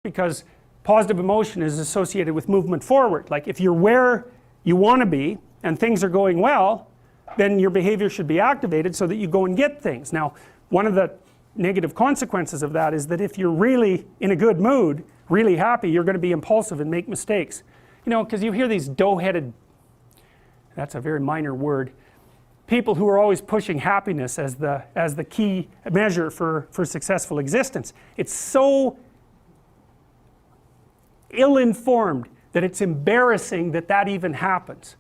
because positive emotion is associated with movement forward. Like if you're where you want to be and things are going well, then your behavior should be activated so that you go and get things. Now, one of the negative consequences of that is that if you're really in a good mood, really happy, you're going to be impulsive and make mistakes. You know, because you hear these dough-headed, that's a very minor word, people who are always pushing happiness as the key measure for successful existence. It's so ill-informed that it's embarrassing that that even happens.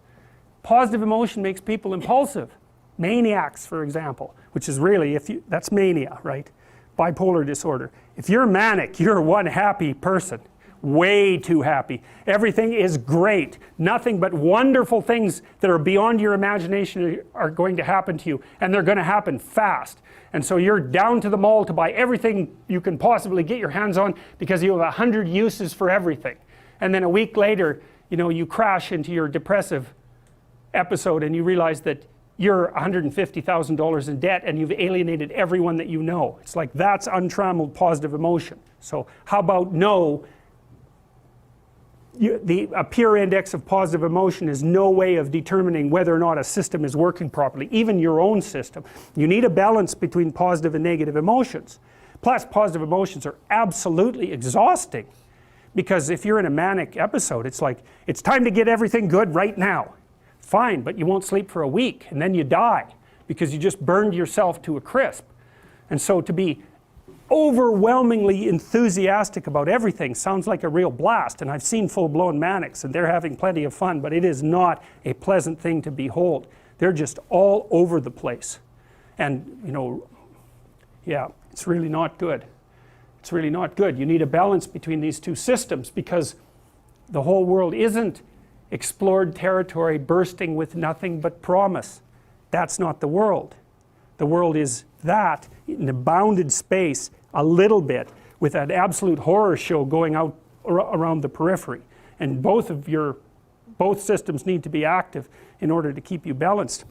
Positive emotion makes people impulsive. Maniacs, for example, which is really, that's mania, right? Bipolar disorder. If you're manic, you're one happy person. Way too happy. Everything is great. Nothing but wonderful things that are beyond your imagination are going to happen to you, and they're going to happen fast. And so you're down to the mall to buy everything you can possibly get your hands on because you have 100 uses for everything. And then a week later, you know, you crash into your depressive episode and you realize that you're $150,000 in debt and you've alienated everyone that you know. It's like, that's untrammeled positive emotion. So how about no? A pure index of positive emotion is no way of determining whether or not a system is working properly, even your own system. You need a balance between positive and negative emotions. Plus, positive emotions are absolutely exhausting, because if you're in a manic episode, it's like, it's time to get everything good right now. Fine, but you won't sleep for a week and then you die because you just burned yourself to a crisp. And so to be overwhelmingly enthusiastic about everything sounds like a real blast, and I've seen full-blown manics and they're having plenty of fun, but it is not a pleasant thing to behold. They're just all over the place, and you know, yeah, it's really not good. It's really not good. You need a balance between these two systems, because the whole world isn't explored territory bursting with nothing but promise. That's not the world. The world is that in a bounded space, a little bit, with an absolute horror show going out around the periphery. And both systems need to be active in order to keep you balanced.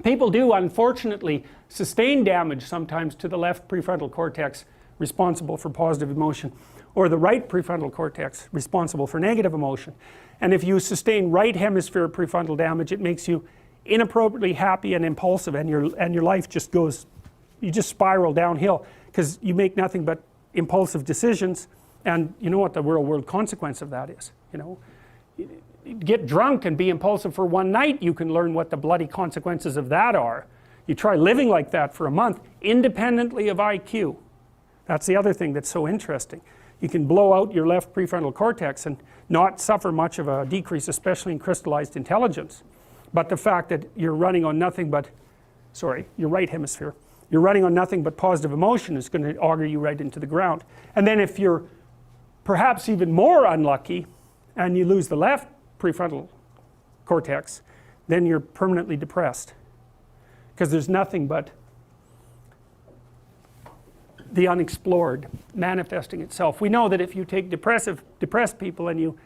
People do, unfortunately, sustain damage sometimes to the left prefrontal cortex, responsible for positive emotion, or the right prefrontal cortex, responsible for negative emotion. And if you sustain right hemisphere prefrontal damage, it makes you inappropriately happy and impulsive, and your life just goes, you just spiral downhill, because you make nothing but impulsive decisions. And you know what the real world consequence of that is, you know? Get drunk and be impulsive for one night, you can learn what the bloody consequences of that are. You try living like that for a month, independently of IQ. That's the other thing that's so interesting. You can blow out your left prefrontal cortex and not suffer much of a decrease, especially in crystallized intelligence. But the fact that you're running on nothing but, your right hemisphere, you're running on nothing but positive emotion is going to auger you right into the ground. And then if you're perhaps even more unlucky and you lose the left prefrontal cortex, then you're permanently depressed, because there's nothing but the unexplored manifesting itself. We know that if you take depressed people and you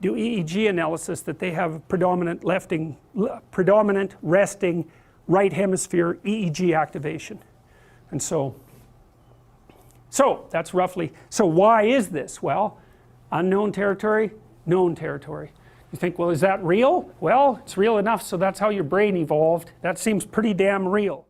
do EEG analysis, that they have predominant resting right hemisphere EEG activation. And so that's roughly, so why is this? Well, unknown territory, known territory. You think, well, is that real? Well, it's real enough, so that's how your brain evolved. That seems pretty damn real.